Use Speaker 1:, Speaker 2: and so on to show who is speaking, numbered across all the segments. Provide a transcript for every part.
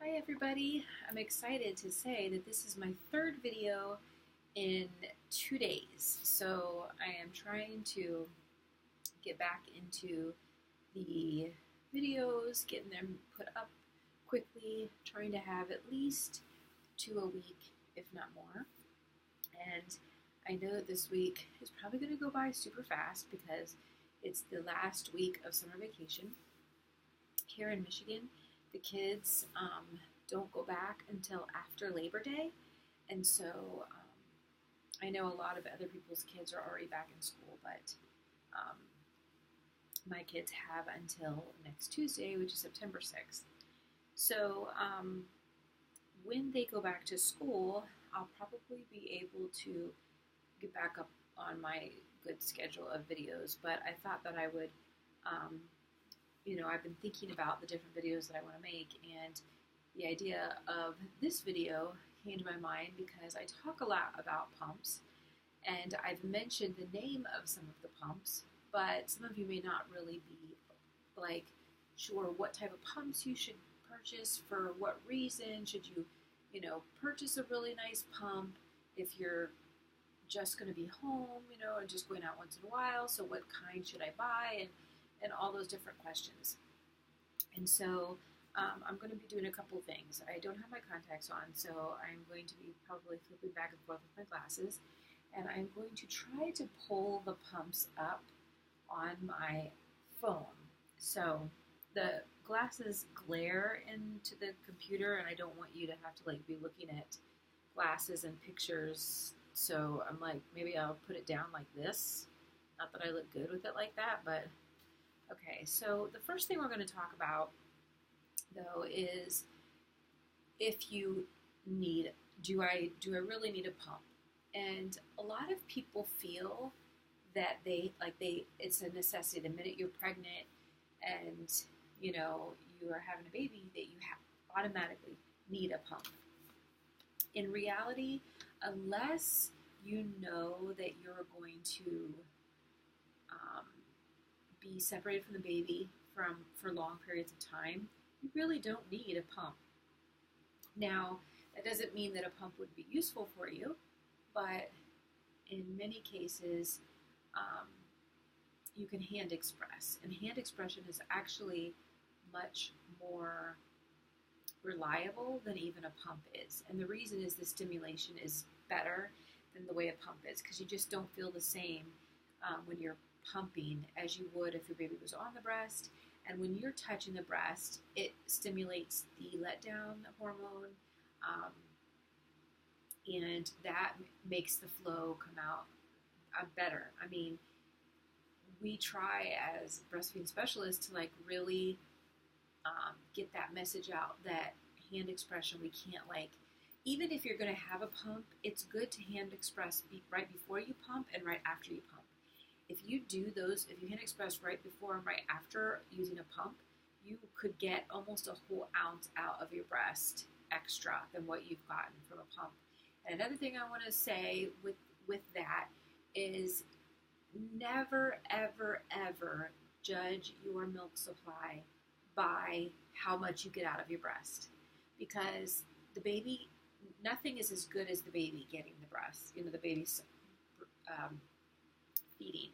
Speaker 1: Hi everybody, I'm excited to say that this is my third video in 2 days. So I am trying to get back into the videos, getting them put up quickly, trying to have at least 2 a week, if not more. And I know that this week is probably going to go by super fast because it's the last week of summer vacation here in Michigan. The kids don't go back until after Labor Day, and so I know a lot of other people's kids are already back in school, but my kids have until next Tuesday, which is September 6th. So when they go back to school, I'll probably be able to get back up on my good schedule of videos, but I thought that I would I've been thinking about the different videos that I want to make, and the idea of this video came to my mind because I talk a lot about pumps, and I've mentioned the name of some of the pumps, but some of you may not really be sure what type of pumps you should purchase, for what reason should you, purchase a really nice pump if you're just going to be home, and just going out once in a while. So what kind should I buy, and all those different questions. And so I'm going to be doing a couple things. I don't have my contacts on, so I'm going to be probably flipping back and forth with my glasses, and I'm going to try to pull the pumps up on my phone. So the glasses glare into the computer, and I don't want you to have to be looking at glasses and pictures. So I'm maybe I'll put it down like this. Not that I look good with it like that, but okay. So the first thing we're going to talk about, though, is if you need, do I really need a pump? And a lot of people feel that it's a necessity. The minute you're pregnant and you are having a baby, that you automatically need a pump. In reality, unless you know that you're going to be separated from the baby for long periods of time, you really don't need a pump. Now, that doesn't mean that a pump would be useful for you, but in many cases, you can hand express. And hand expression is actually much more reliable than even a pump is. And the reason is the stimulation is better than the way a pump is, because you just don't feel the same when you're pumping as you would if your baby was on the breast. And when you're touching the breast, it stimulates the letdown hormone, and that makes the flow come out better. I mean, we try as breastfeeding specialists to really get that message out that hand expression, we can't even if you're going to have a pump, it's good to hand express right before you pump and right after you pump. If you do those, if you hand express right before and right after using a pump, you could get almost a whole ounce out of your breast extra than what you've gotten from a pump. And another thing I want to say with that is never, ever, ever judge your milk supply by how much you get out of your breast, because the baby, nothing is as good as the baby getting the breast, the baby's feeding.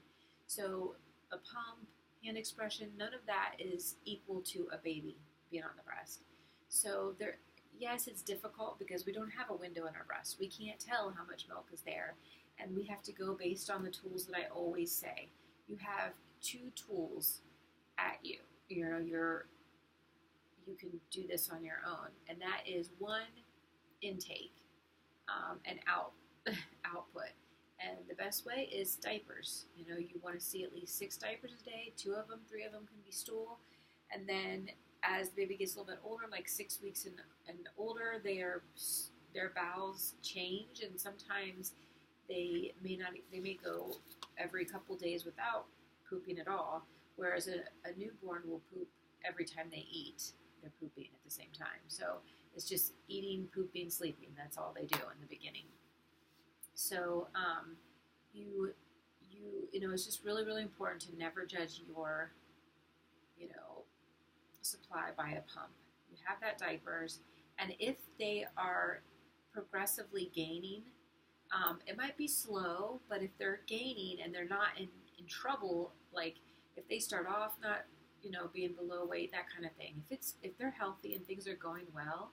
Speaker 1: So a pump, hand expression, none of that is equal to a baby being on the breast. So yes, it's difficult because we don't have a window in our breast. We can't tell how much milk is there, and we have to go based on the tools that I always say. You have 2 tools at you. You can do this on your own, and that is 1, intake, and output. And the best way is diapers. You want to see at least 6 diapers a day. 2 of them, 3 of them can be stool. And then as the baby gets a little bit older, 6 weeks and older, their bowels change, and sometimes they may go every couple days without pooping at all, whereas a newborn will poop every time they eat. They're pooping at the same time. So it's just eating, pooping, sleeping. That's all they do in the beginning. So it's just really, really important to never judge your supply by a pump. You have that diapers, And if they are progressively gaining, it might be slow, but if they're gaining and they're not in trouble, like if they start off not, being below weight, that kind of thing. If they're healthy and things are going well,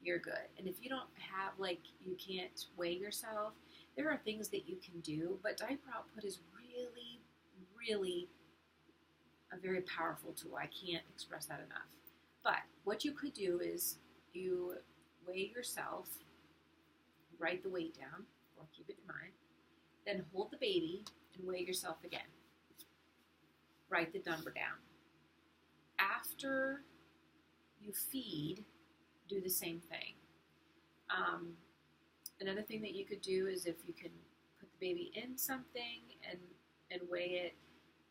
Speaker 1: you're good. And if you don't have, like, you can't weigh yourself, there are things that you can do, but diaper output is really, really a very powerful tool. I can't express that enough. But what you could do is you weigh yourself, write the weight down, or keep it in mind, then hold the baby and weigh yourself again. Write the number down. After you feed, do the same thing. Another thing that you could do is if you can put the baby in something and weigh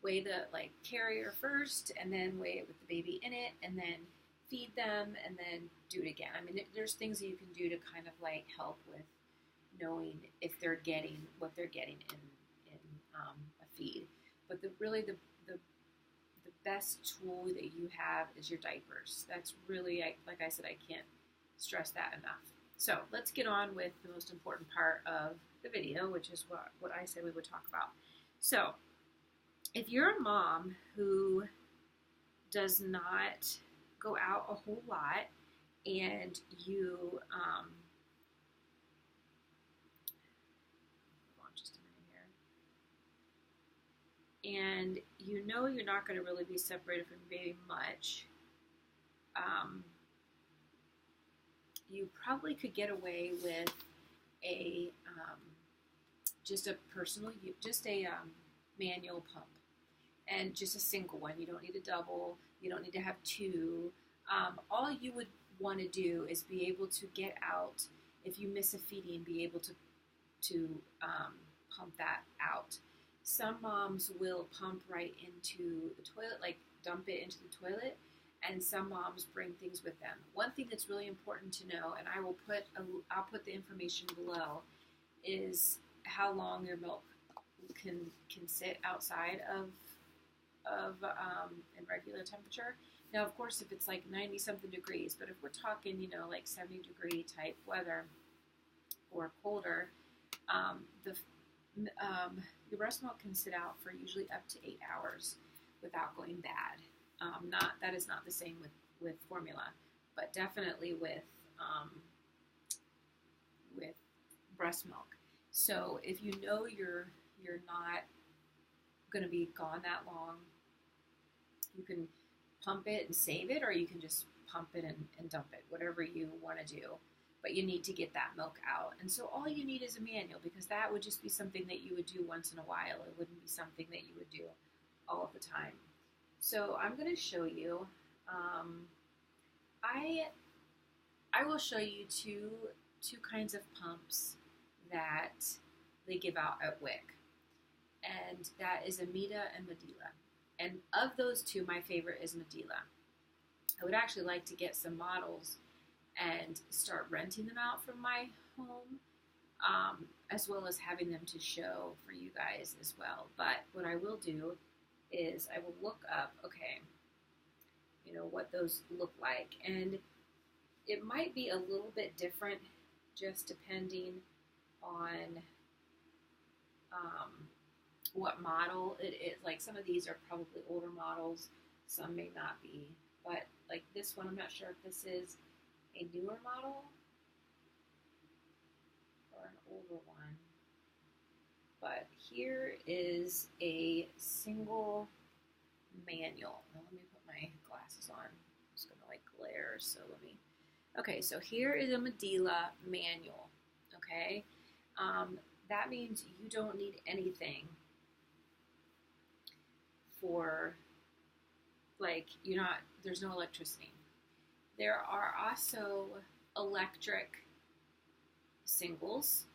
Speaker 1: the carrier first, and then weigh it with the baby in it, and then feed them, and then do it again. I mean, there's things that you can do to kind of like help with knowing if they're getting what they're getting in a feed. But the best tool that you have is your diapers. That's really, like I said, I can't stress that enough. So let's get on with the most important part of the video, which is what I said we would talk about. So if you're a mom who does not go out a whole lot, and you hold on just a minute here, and you're not going to really be separated from your baby much, you probably could get away with just a manual pump, and just a single one. You don't need a double. You don't need to have two. All you would want to do is be able to get out, if you miss a feeding, be able to pump that out. Some moms will pump right into the toilet, like dump it into the toilet, and some moms bring things with them. One thing that's really important to know, and I'll put the information below, is how long your milk can sit outside of in regular temperature. Now, of course, if it's like 90-something degrees, but if we're talking, like 70-degree type weather or colder, your breast milk can sit out for usually up to 8 hours without going bad. That is not the same with formula, but definitely with breast milk. So if you know you're not going to be gone that long, you can pump it and save it, or you can just pump it and dump it, whatever you want to do. But you need to get that milk out. And so all you need is a manual, because that would just be something that you would do once in a while. It wouldn't be something that you would do all of the time. So I'm going to show you, I will show you two kinds of pumps that they give out at WIC. And that is Amida and Medela. And of those two, my favorite is Medela. I would actually like to get some models and start renting them out from my home, as well as having them to show for you guys as well. But what I will do is I will look up, what those look like. And it might be a little bit different just depending on what model it is. Like, some of these are probably older models, some may not be. But like this one, I'm not sure if this is a newer model or an older one. But here is a single manual. Now let me put my glasses on. I'm just gonna glare, so okay, so here is a Medela manual, okay? That means you don't need anything for, there's no electricity. There are also electric singles,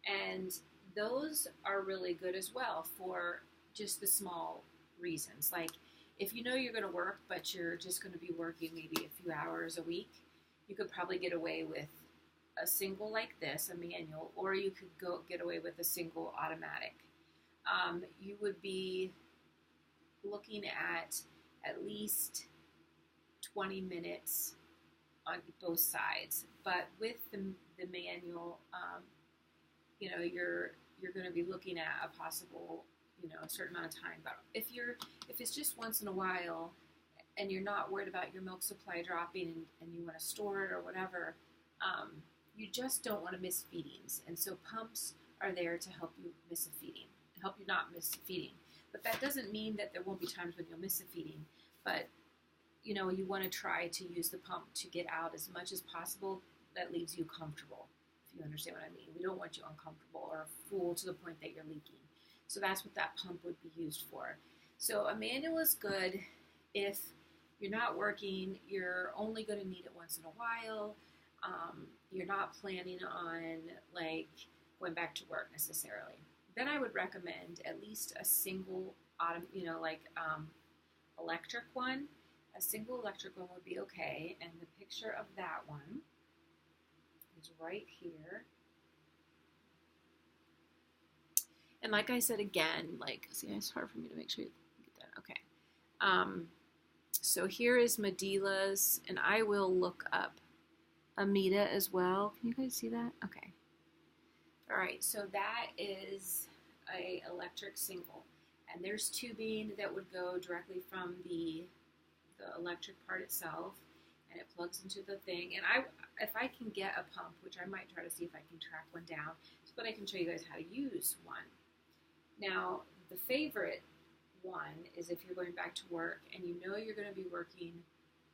Speaker 1: and those are really good as well for just the small reasons. Like, if you know you're going to work, but you're just going to be working maybe a few hours a week, you could probably get away with a single like this, a manual, or you could get away with a single automatic. You would be looking at least 20 minutes on both sides. But with the manual, you know, you're going to be looking at a possible, you know, a certain amount of time. But if it's just once in a while, and you're not worried about your milk supply dropping, and you want to store it or whatever, you just don't want to miss feedings. And so pumps are there to help you miss a feeding, help you not miss a feeding. But that doesn't mean that there won't be times when you'll miss a feeding. But you know, you want to try to use the pump to get out as much as possible that leaves you comfortable, if you understand what I mean. We don't want you uncomfortable or full to the point that you're leaking. So that's what that pump would be used for. So a manual is good if you're not working, you're only going to need it once in a while, you're not planning on like going back to work necessarily. Then I would recommend at least a single, you know, like electric one. A single electric one would be okay, and the picture of that one is right here. And like I said again, like, see, it's hard for me to make sure you get that. Okay. So here is Medila's, and I will look up Amida as well. Can you guys see that? Okay. All right, so that is a electric single, and there's tubing that would go directly from the electric part itself, and it plugs into the thing. And if I can get a pump, which I might try to see if I can track one down, so that I can show you guys how to use one. Now, the favorite one is if you're going back to work and you know you're going to be working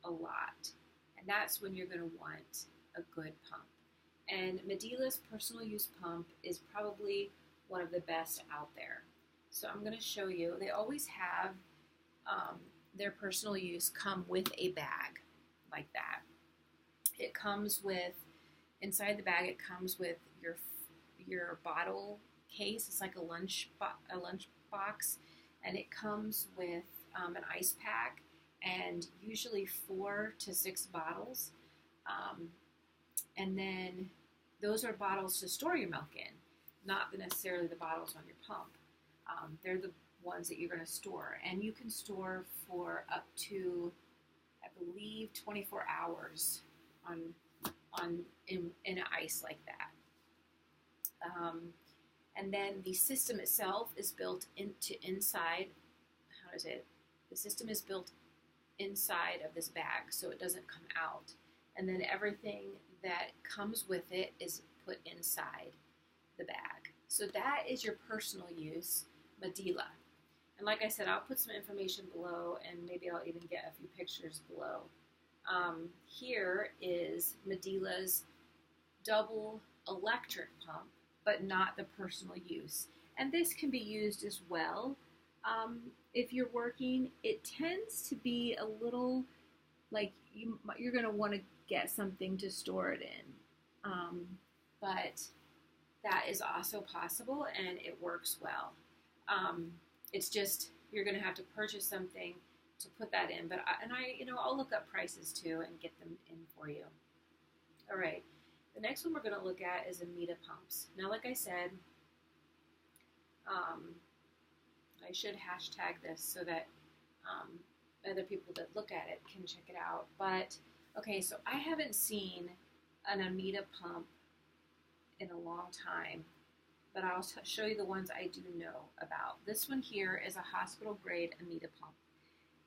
Speaker 1: a lot, and that's when you're going to want a good pump. And Medila's personal use pump is probably one of the best out there. So I'm going to show you. They always have their personal use come with a bag like that. It comes with, inside the bag, it comes with your bottle case. It's like a lunch box, and it comes with an ice pack and usually 4 to 6 bottles. And then those are bottles to store your milk in, not necessarily the bottles on your pump. They're the ones that you're going to store, and you can store for up to, I believe, 24 hours in ice like that. And then the system itself is built inside. How is it? The system is built inside of this bag, so it doesn't come out. And then everything that comes with it is put inside the bag. So that is your personal use Medila. And like I said, I'll put some information below, and maybe I'll even get a few pictures below. Here is Medila's double electric pump, but not the personal use. And this can be used as well. If you're working, it tends to be a little like you're going to want to get something to store it in. But that is also possible, and it works well. It's just you're going to have to purchase something to put that in. But I'll look up prices too and get them in for you. All right. The next one we're going to look at is Amida pumps. Now, like I said, I should hashtag this so that other people that look at it can check it out. But okay, so I haven't seen an Amida pump in a long time, but I'll show you the ones I do know about. This one here is a hospital grade Amida pump.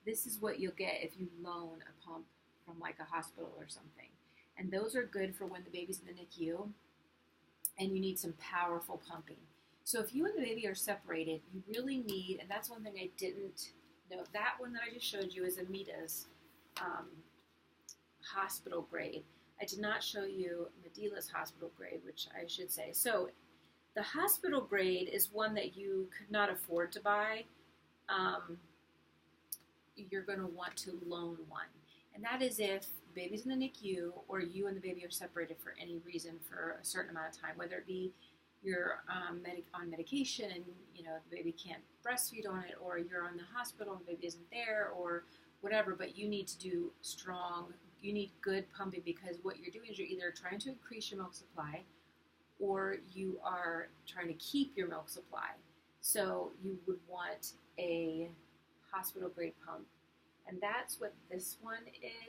Speaker 1: This is what you'll get if you loan a pump from like a hospital or something. And those are good for when the baby's in the NICU and you need some powerful pumping. So if you and the baby are separated, you really need, and that's one thing I didn't know, that one that I just showed you is Amida's hospital grade. I did not show you Medila's hospital grade, which I should say. So the hospital grade is one that you could not afford to buy. You're going to want to loan one. And that is if the baby's in the NICU or you and the baby are separated for any reason for a certain amount of time, whether it be you're on medication and the baby can't breastfeed on it, or you're in the hospital and the baby isn't there, or whatever, but you need to do you need good pumping, because what you're doing is you're either trying to increase your milk supply or you are trying to keep your milk supply. So you would want a hospital grade pump. And that's what this one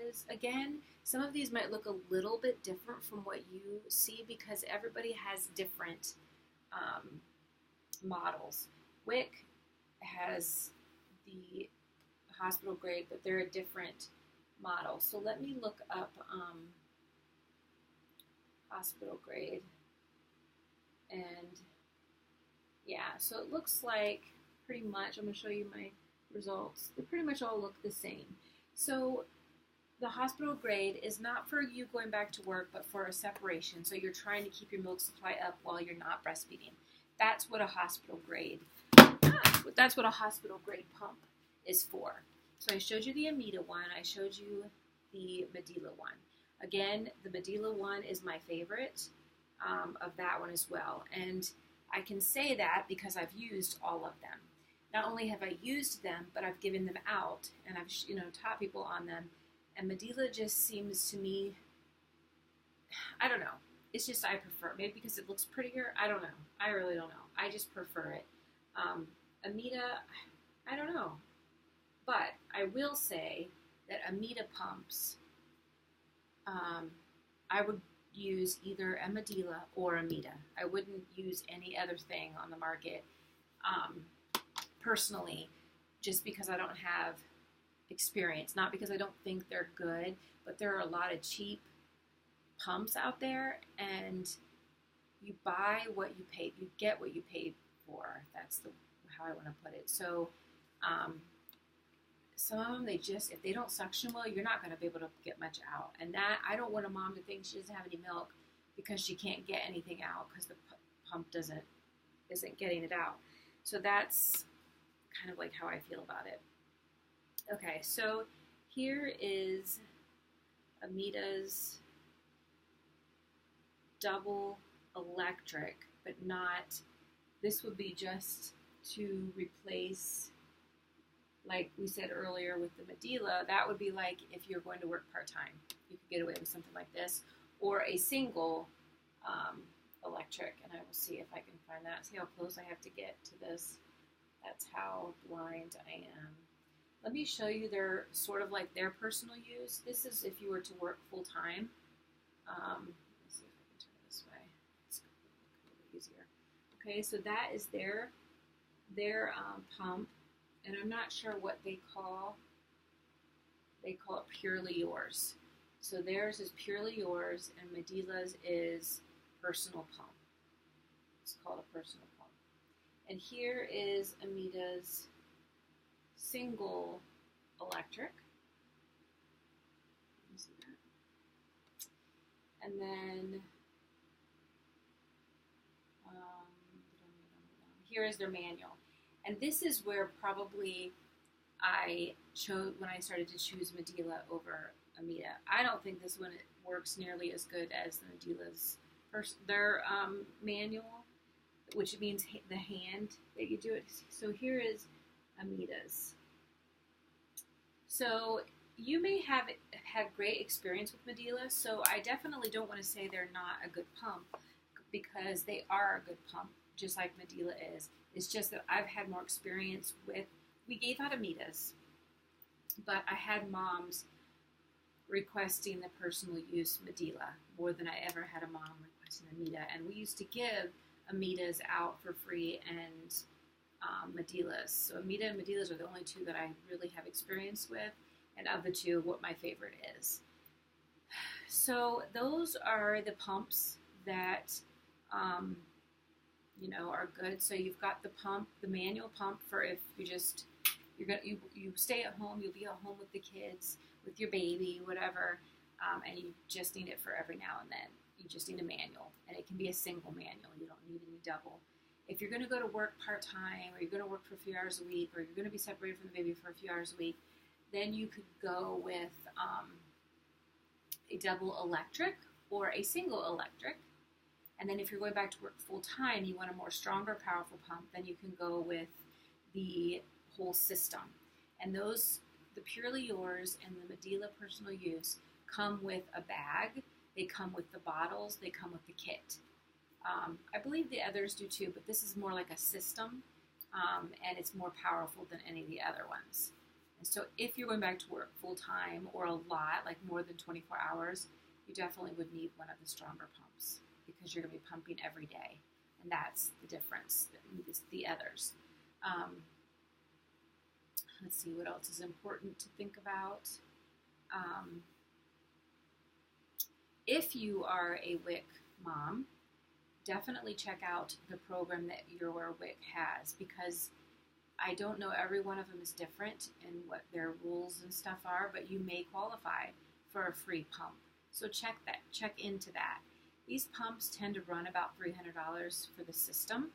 Speaker 1: is. Again, some of these might look a little bit different from what you see because everybody has different models. Wick has the hospital grade, but they're a different model. So let me look up hospital grade. And yeah, so it looks like pretty much, I'm going to show you my results. They pretty much all look the same. So the hospital grade is not for you going back to work, but for a separation. So you're trying to keep your milk supply up while you're not breastfeeding. That's what a hospital grade. That's what a hospital grade pump is for. So I showed you the Amida one. I showed you the Medela one. Again, the Medela one is my favorite of that one as well. And I can say that because I've used all of them. Not only have I used them, but I've given them out and I've taught people on them. And Medela just seems to me, I don't know. It's just I prefer. Maybe because it looks prettier. I don't know. I really don't know. I just prefer it. Amida, I don't know. But I will say that Amida pumps, I would use either a Medela or Amida. I wouldn't use any other thing on the market personally, just because I don't have experience. Not because I don't think they're good, but there are a lot of cheap pumps out there, and you buy what you paid. You get what you paid for. That's how I want to put it. So some of them, if they don't suction well, you're not going to be able to get much out. And that, I don't want a mom to think she doesn't have any milk because she can't get anything out because the pump isn't getting it out. So that's kind of like how I feel about it. Okay, so here is Amida's double electric, but not, this would be just to replace, like we said earlier with the Medela, that would be like if you're going to work part-time. You could get away with something like this, or a single electric, and I will see if I can find that. See how close I have to get to this. That's how blind I am. Let me show you their sort of like their personal use. This is if you were to work full-time. Let's see if I can turn it this way. It's a little easier. Okay, so that is their pump. And I'm not sure what they call it Purely Yours. So theirs is Purely Yours, and Medela's is Personal Pump. It's called a personal pump. And here is Amida's single electric. You see that? And then here is their manual. And this is where probably I chose when I started to choose Medela over Amida. I don't think this one works nearly as good as the Medela's their manual, which means the hand that you do it. So here is Amida's. So you may have had great experience with Medela, so I definitely don't want to say they're not a good pump, because they are a good pump, just like Medela is. It's just that I've had more experience with, we gave out Amidas, but I had moms requesting the personal use Medela more than I ever had a mom requesting Amida. And we used to give Amidas out for free and Medelas. So Amida and Medelas are the only two that I really have experience with. And of the two, what my favorite is. So those are the pumps that are good. So you've got the pump, the manual pump for if you stay at home, you'll be at home with the kids, with your baby, whatever, and you just need it for every now and then. You just need a manual, and it can be a single manual. You don't need any double. If you're going to go to work part-time, or you're going to work for a few hours a week, or you're going to be separated from the baby for a few hours a week, then you could go with a double electric or a single electric. And then if you're going back to work full-time, you want a more stronger, powerful pump, then you can go with the whole system. And those, the Purely Yours and the Medela Personal Use, come with a bag. They come with the bottles. They come with the kit. I believe the others do too, but this is more like a system, and it's more powerful than any of the other ones. And so if you're going back to work full time or a lot, like more than 24 hours, you definitely would need one of the stronger pumps because you're going to be pumping every day. And that's the difference with the others. Let's see what else is important to think about. If you are a WIC mom, definitely check out the program that your WIC has, because I don't know, every one of them is different in what their rules and stuff are, but you may qualify for a free pump. So check into that. These pumps tend to run about $300 for the system.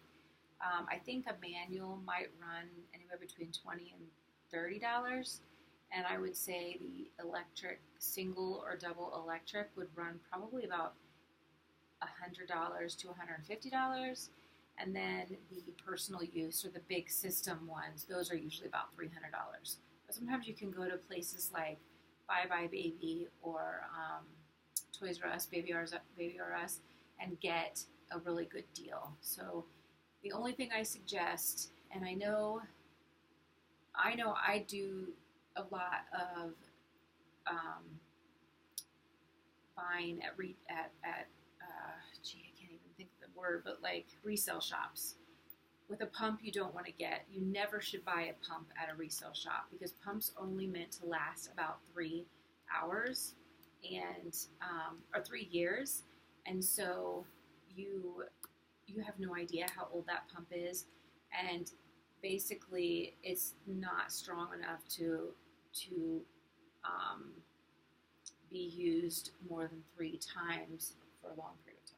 Speaker 1: I think a manual might run anywhere between $20 and $30. And I would say the electric, single or double electric, would run probably about $100 to $150. And then the personal use or the big system ones, those are usually about $300. But sometimes you can go to places like Bye Bye Baby or Toys R Us, Baby R Us, and get a really good deal. So the only thing I suggest, and I know I do a lot of buying at I can't even think of the word, but like resale shops. With a pump you don't want to get, you never should buy a pump at a resale shop, because pumps only meant to last about 3 hours and or 3 years, and so you have no idea how old that pump is, and basically it's not strong enough to be used more than 3 times for a long period of time.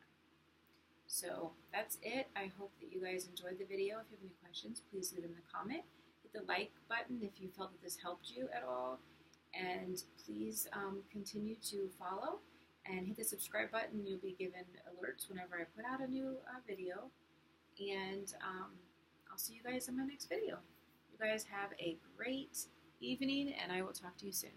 Speaker 1: So that's it. I hope that you guys enjoyed the video. If you have any questions, please leave them in the comment. Hit the like button if you felt that this helped you at all, and please continue to follow and hit the subscribe button. You'll be given alerts whenever I put out a new video, and I'll see you guys in my next video. You guys have a great evening, and I will talk to you soon.